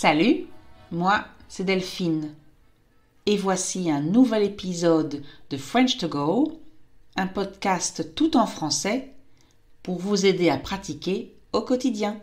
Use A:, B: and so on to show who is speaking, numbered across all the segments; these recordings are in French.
A: Salut, moi c'est Delphine et voici un nouvel épisode de French to Go, un podcast tout en français pour vous aider à pratiquer au quotidien.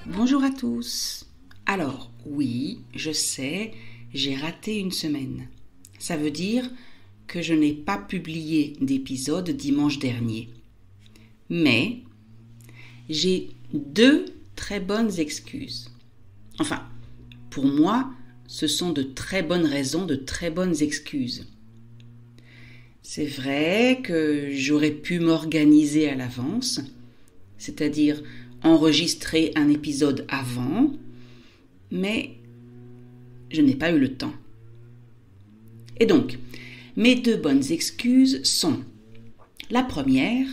A: Bonjour à tous. Alors oui, je sais, j'ai raté une semaine. Ça veut dire que je n'ai pas publié d'épisode dimanche dernier. Mais j'ai deux très bonnes excuses. Enfin, pour moi, ce sont de très bonnes raisons, de très bonnes excuses. C'est vrai que j'aurais pu m'organiser à l'avance, c'est-à-dire enregistrer un épisode avant, mais je n'ai pas eu le temps. Et donc, mes deux bonnes excuses sont: la première,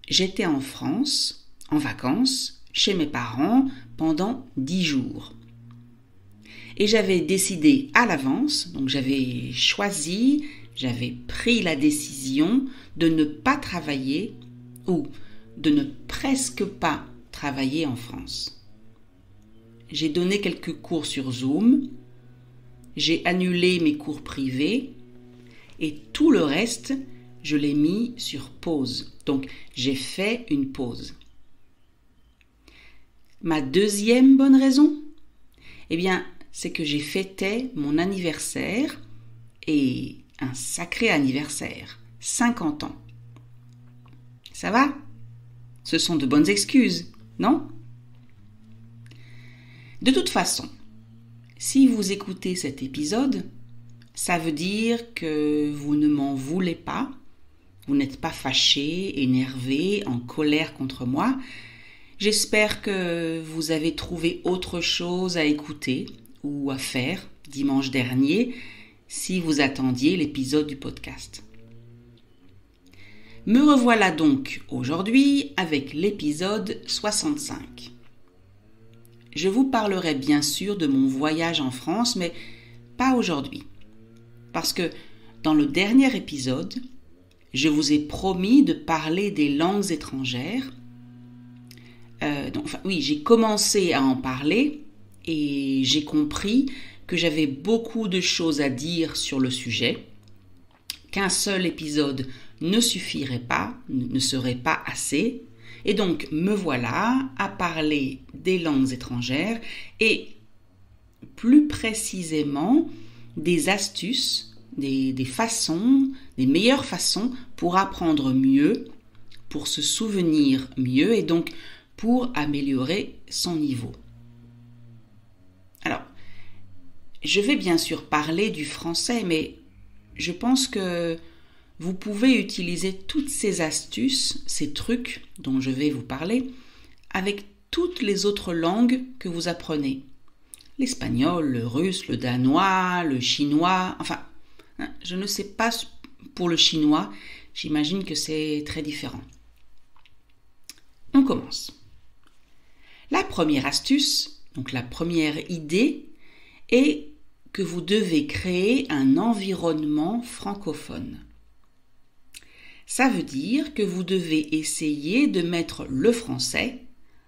A: j'étais en France, en vacances, chez mes parents, pendant 10 jours. Et j'avais décidé à l'avance, donc j'avais pris la décision de ne pas travailler ou de ne presque pas travailler en France. J'ai donné quelques cours sur Zoom, j'ai annulé mes cours privés et tout le reste, je l'ai mis sur pause. Donc, j'ai fait une pause. Ma deuxième bonne raison, c'est que j'ai fêté mon anniversaire, et un sacré anniversaire, 50 ans. Ça va ? Ce sont de bonnes excuses, non ? De toute façon, si vous écoutez cet épisode, ça veut dire que vous ne m'en voulez pas, vous n'êtes pas fâché, énervé, en colère contre moi. J'espère que vous avez trouvé autre chose à écouter ou à faire dimanche dernier si vous attendiez l'épisode du podcast. Me revoilà donc aujourd'hui avec l'épisode 65. Je vous parlerai bien sûr de mon voyage en France, mais pas aujourd'hui. Parce que dans le dernier épisode, je vous ai promis de parler des langues étrangères. J'ai commencé à en parler et j'ai compris que j'avais beaucoup de choses à dire sur le sujet, qu'un seul épisode ne suffirait pas, ne serait pas assez. Et donc, me voilà à parler des langues étrangères et plus précisément des astuces, des meilleures façons pour apprendre mieux, pour se souvenir mieux et donc pour améliorer son niveau. Alors, je vais bien sûr parler du français, mais je pense que vous pouvez utiliser toutes ces astuces, ces trucs dont je vais vous parler, avec toutes les autres langues que vous apprenez. L'espagnol, le russe, le danois, le chinois, je ne sais pas pour le chinois, j'imagine que c'est très différent. On commence. La première astuce, donc la première idée, est que vous devez créer un environnement francophone. Ça veut dire que vous devez essayer de mettre le français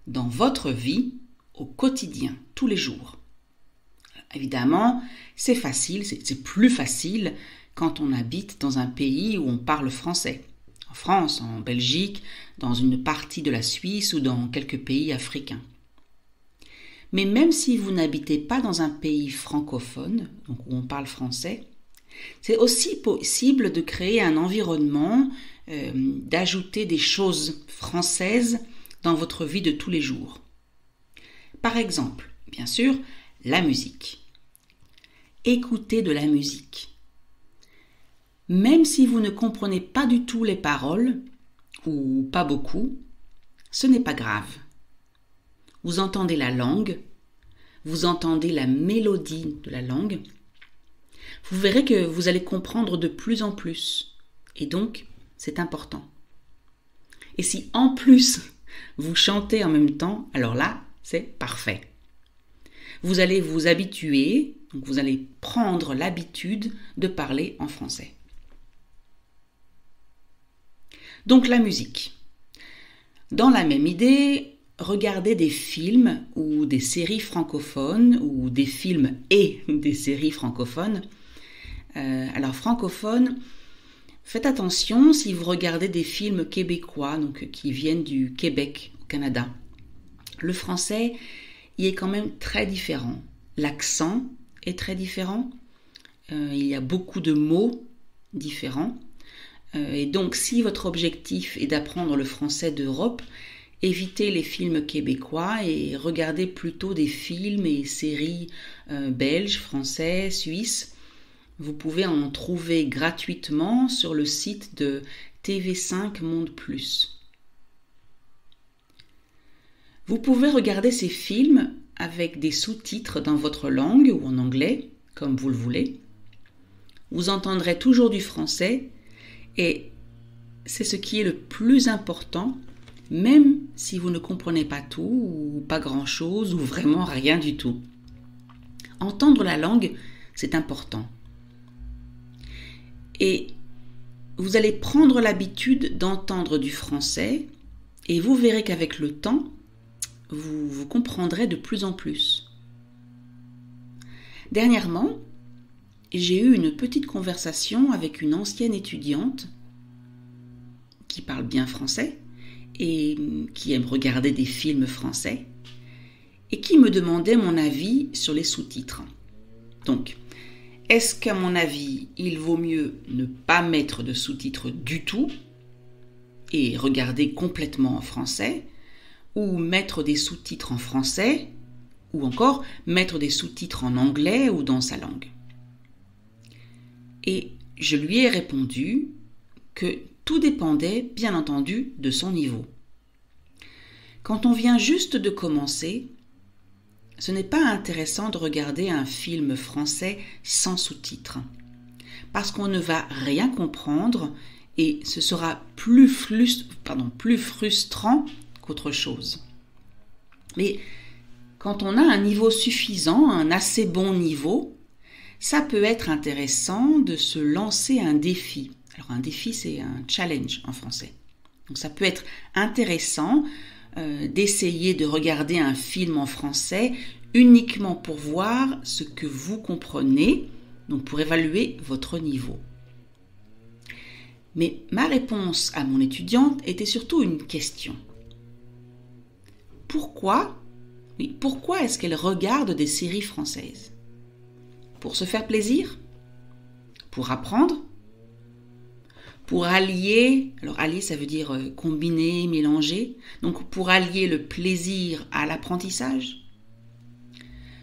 A: dans votre vie au quotidien, tous les jours. Évidemment, c'est facile, c'est plus facile quand on habite dans un pays où on parle français. En France, en Belgique, dans une partie de la Suisse ou dans quelques pays africains. Mais même si vous n'habitez pas dans un pays francophone, donc où on parle français, c'est aussi possible de créer un environnement, d'ajouter des choses françaises dans votre vie de tous les jours. Par exemple, bien sûr, la musique. Écoutez de la musique. Même si vous ne comprenez pas du tout les paroles, ou pas beaucoup, ce n'est pas grave. Vous entendez la langue, vous entendez la mélodie de la langue, vous verrez que vous allez comprendre de plus en plus. Et donc, c'est important. Et si en plus, vous chantez en même temps, alors là, c'est parfait. Vous allez vous habituer, donc vous allez prendre l'habitude de parler en français. Donc la musique. Dans la même idée, regardez des films ou des séries francophones ou des films et des séries francophones. Alors francophone, faites attention si vous regardez des films québécois, donc qui viennent du Québec, au Canada. Le français y est quand même très différent. L'accent est très différent. Il y a beaucoup de mots différents. Et donc, si votre objectif est d'apprendre le français d'Europe, évitez les films québécois et regardez plutôt des films et séries belges, français, suisses. Vous pouvez en trouver gratuitement sur le site de TV5 Monde Plus. Vous pouvez regarder ces films avec des sous-titres dans votre langue ou en anglais, comme vous le voulez. Vous entendrez toujours du français et c'est ce qui est le plus important, même si vous ne comprenez pas tout ou pas grand-chose ou vraiment rien du tout. Entendre la langue, c'est important. Et vous allez prendre l'habitude d'entendre du français et vous verrez qu'avec le temps, vous comprendrez de plus en plus. Dernièrement, j'ai eu une petite conversation avec une ancienne étudiante qui parle bien français et qui aime regarder des films français et qui me demandait mon avis sur les sous-titres. Donc, est-ce qu'à mon avis, il vaut mieux ne pas mettre de sous-titres du tout et regarder complètement en français, ou mettre des sous-titres en français, ou encore mettre des sous-titres en anglais ou dans sa langue? Et je lui ai répondu que tout dépendait, bien entendu, de son niveau. Quand on vient juste de commencer, ce n'est pas intéressant de regarder un film français sans sous-titres, parce qu'on ne va rien comprendre et ce sera plus frustrant qu'autre chose. Mais quand on a un niveau suffisant, un assez bon niveau, ça peut être intéressant de se lancer un défi. Alors un défi, c'est un challenge en français. Donc ça peut être intéressant d'essayer de regarder un film en français uniquement pour voir ce que vous comprenez, donc pour évaluer votre niveau. Mais ma réponse à mon étudiante était surtout une question. Pourquoi est-ce qu'elle regarde des séries françaises? Pour se faire plaisir? Pour apprendre? Pour allier, alors allier ça veut dire combiner, mélanger, donc pour allier le plaisir à l'apprentissage?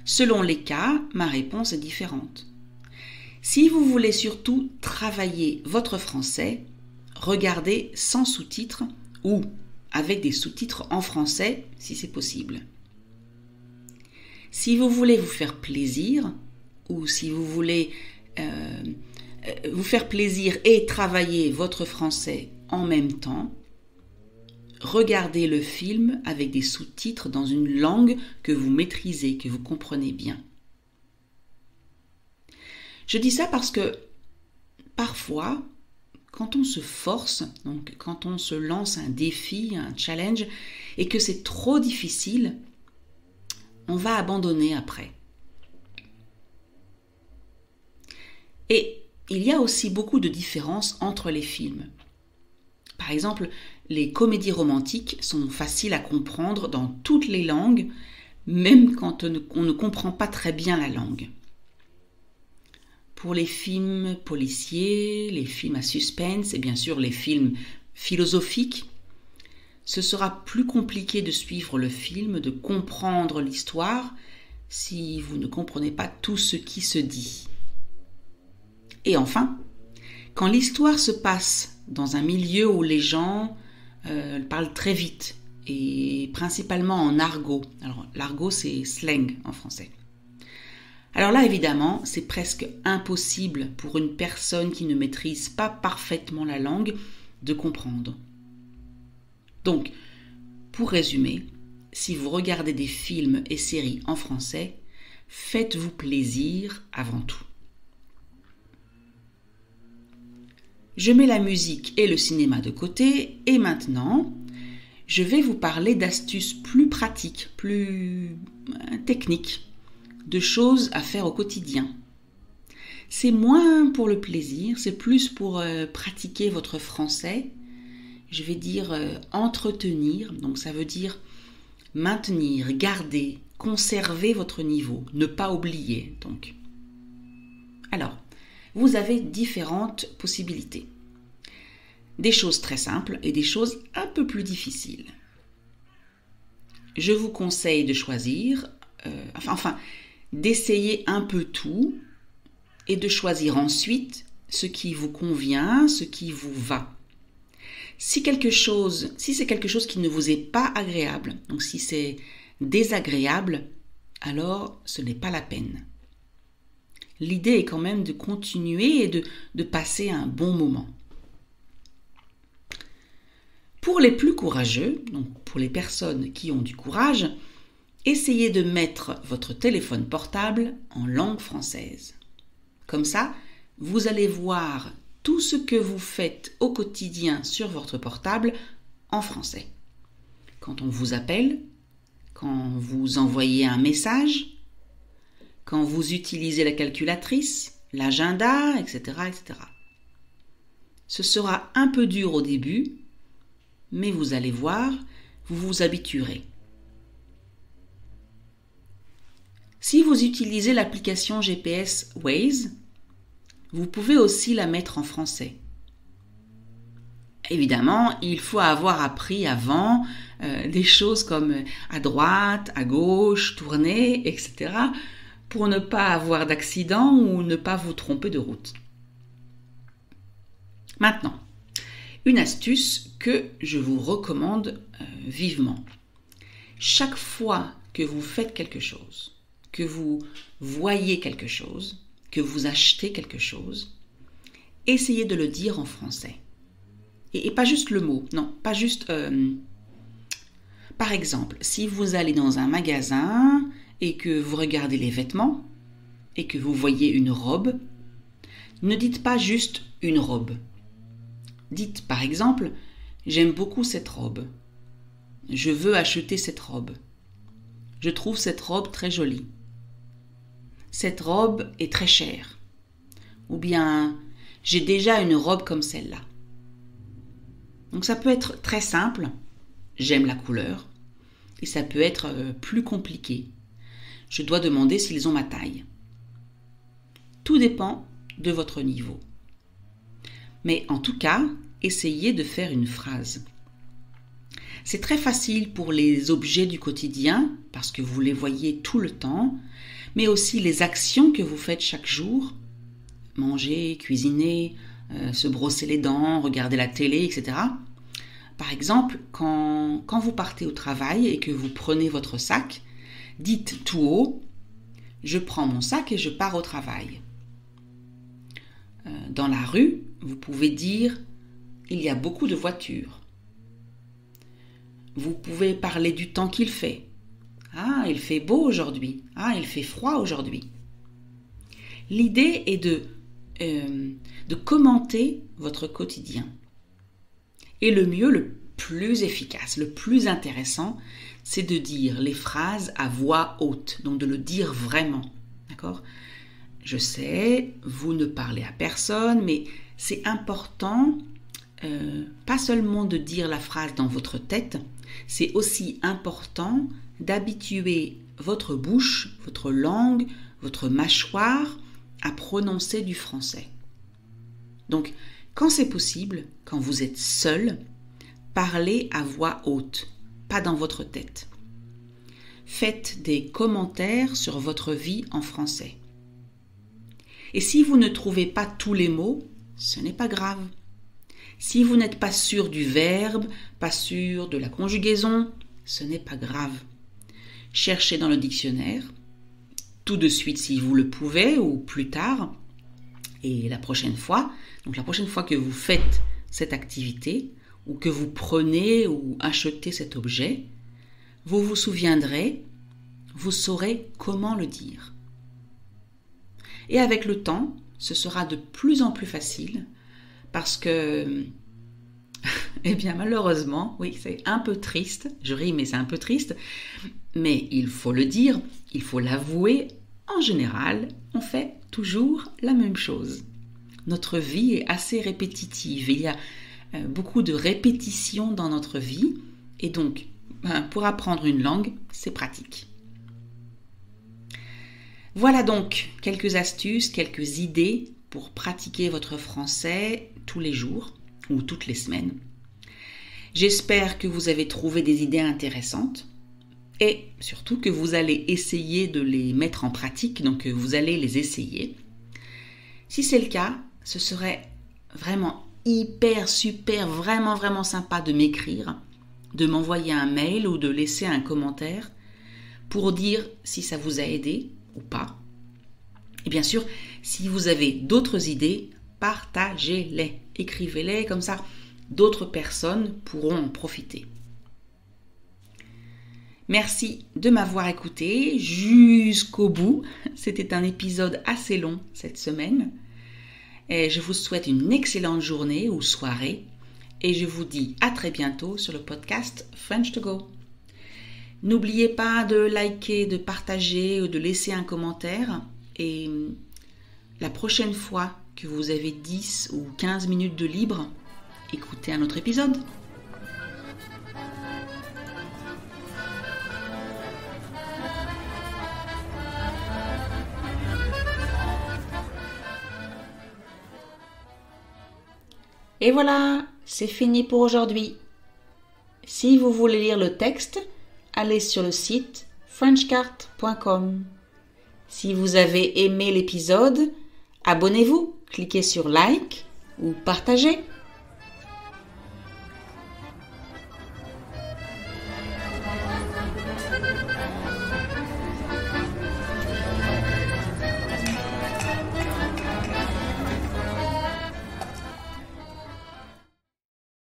A: Selon les cas, ma réponse est différente. Si vous voulez surtout travailler votre français, regardez sans sous-titres ou avec des sous-titres en français si c'est possible. Si vous voulez vous faire plaisir ou si vous voulez vous faire plaisir et travailler votre français en même temps, regardez le film avec des sous-titres dans une langue que vous maîtrisez, que vous comprenez bien. Je dis ça parce que parfois, quand on se force, donc quand on se lance un défi, un challenge, et que c'est trop difficile, on va abandonner après. Et il y a aussi beaucoup de différences entre les films. Par exemple, les comédies romantiques sont faciles à comprendre dans toutes les langues, même quand on ne comprend pas très bien la langue. Pour les films policiers, les films à suspense et bien sûr les films philosophiques, ce sera plus compliqué de suivre le film, de comprendre l'histoire, si vous ne comprenez pas tout ce qui se dit. Et enfin, quand l'histoire se passe dans un milieu où les gens parlent très vite et principalement en argot. Alors l'argot c'est slang en français. Alors là évidemment c'est presque impossible pour une personne qui ne maîtrise pas parfaitement la langue de comprendre. Donc pour résumer, si vous regardez des films et séries en français, faites-vous plaisir avant tout. je mets la musique et le cinéma de côté et maintenant, je vais vous parler d'astuces plus pratiques, plus techniques, de choses à faire au quotidien. C'est moins pour le plaisir, c'est plus pour pratiquer votre français. Je vais dire entretenir, donc ça veut dire maintenir, garder, conserver votre niveau, ne pas oublier donc. Alors, vous avez différentes possibilités. Des choses très simples et des choses un peu plus difficiles. Je vous conseille de choisir, d'essayer un peu tout et de choisir ensuite ce qui vous convient, ce qui vous va. Si c'est quelque chose qui ne vous est pas agréable, donc si c'est désagréable, alors ce n'est pas la peine. L'idée est quand même de continuer et de passer un bon moment. Pour les plus courageux, donc pour les personnes qui ont du courage, essayez de mettre votre téléphone portable en langue française. Comme ça, vous allez voir tout ce que vous faites au quotidien sur votre portable en français. Quand on vous appelle, quand vous envoyez un message, quand vous utilisez la calculatrice, l'agenda, etc., etc. Ce sera un peu dur au début, mais vous allez voir, vous vous habituerez. Si vous utilisez l'application GPS Waze, vous pouvez aussi la mettre en français. Évidemment, il faut avoir appris avant des choses comme à droite, à gauche, tourner, etc. pour ne pas avoir d'accident ou ne pas vous tromper de route. Maintenant, une astuce que je vous recommande vivement. Chaque fois que vous faites quelque chose, que vous voyez quelque chose, que vous achetez quelque chose, essayez de le dire en français. Et pas juste le mot, non, pas juste... Par exemple, si vous allez dans un magasin et que vous regardez les vêtements et que vous voyez une robe, ne dites pas juste une robe. Dites par exemple, j'aime beaucoup cette robe. Je veux acheter cette robe. Je trouve cette robe très jolie. Cette robe est très chère. Ou bien, j'ai déjà une robe comme celle-là. Donc ça peut être très simple, j'aime la couleur, et ça peut être plus compliqué. Je dois demander s'ils ont ma taille. Tout dépend de votre niveau. Mais en tout cas, essayez de faire une phrase. C'est très facile pour les objets du quotidien, parce que vous les voyez tout le temps, mais aussi les actions que vous faites chaque jour, manger, cuisiner, se brosser les dents, regarder la télé, etc. Par exemple, quand vous partez au travail et que vous prenez votre sac, dites tout haut « Je prends mon sac et je pars au travail ». Dans la rue, vous pouvez dire « Il y a beaucoup de voitures ». Vous pouvez parler du temps qu'il fait. « Ah, il fait beau aujourd'hui. Ah, il fait froid aujourd'hui. » L'idée est de commenter votre quotidien. Et le mieux, le plus efficace, le plus intéressant, c'est de dire les phrases à voix haute, donc de le dire vraiment. D'accord ? Je sais, vous ne parlez à personne, mais c'est important, pas seulement de dire la phrase dans votre tête, c'est aussi important d'habituer votre bouche, votre langue, votre mâchoire à prononcer du français. Donc, quand c'est possible, quand vous êtes seul, parlez à voix haute, pas dans votre tête. Faites des commentaires sur votre vie en français. Et si vous ne trouvez pas tous les mots, ce n'est pas grave. Si vous n'êtes pas sûr du verbe, pas sûr de la conjugaison, ce n'est pas grave. Cherchez dans le dictionnaire, tout de suite si vous le pouvez ou plus tard. Et la prochaine fois que vous faites cette activité ou que vous prenez ou achetez cet objet, vous vous souviendrez, vous saurez comment le dire. Et avec le temps, ce sera de plus en plus facile parce que, eh bien malheureusement, oui, c'est un peu triste, je ris mais c'est un peu triste, mais il faut le dire, il faut l'avouer, en général, on fait toujours la même chose. Notre vie est assez répétitive, il y a beaucoup de répétitions dans notre vie, et donc, pour apprendre une langue, c'est pratique. Voilà donc quelques astuces, quelques idées pour pratiquer votre français tous les jours ou toutes les semaines. J'espère que vous avez trouvé des idées intéressantes et surtout que vous allez essayer de les mettre en pratique, donc vous allez les essayer. Si c'est le cas, ce serait vraiment hyper, super, vraiment sympa de m'écrire, de m'envoyer un mail ou de laisser un commentaire pour dire si ça vous a aidé ou pas. Et bien sûr, si vous avez d'autres idées, partagez-les, écrivez-les, comme ça d'autres personnes pourront en profiter. Merci de m'avoir écouté jusqu'au bout. C'était un épisode assez long cette semaine. Et je vous souhaite une excellente journée ou soirée. Et je vous dis à très bientôt sur le podcast French to Go. N'oubliez pas de liker, de partager ou de laisser un commentaire. Et la prochaine fois que vous avez 10 ou 15 minutes de libre, écoutez un autre épisode. Et voilà, c'est fini pour aujourd'hui. Si vous voulez lire le texte, allez sur le site frenchcart.com. Si vous avez aimé l'épisode, abonnez-vous, cliquez sur like ou partagez.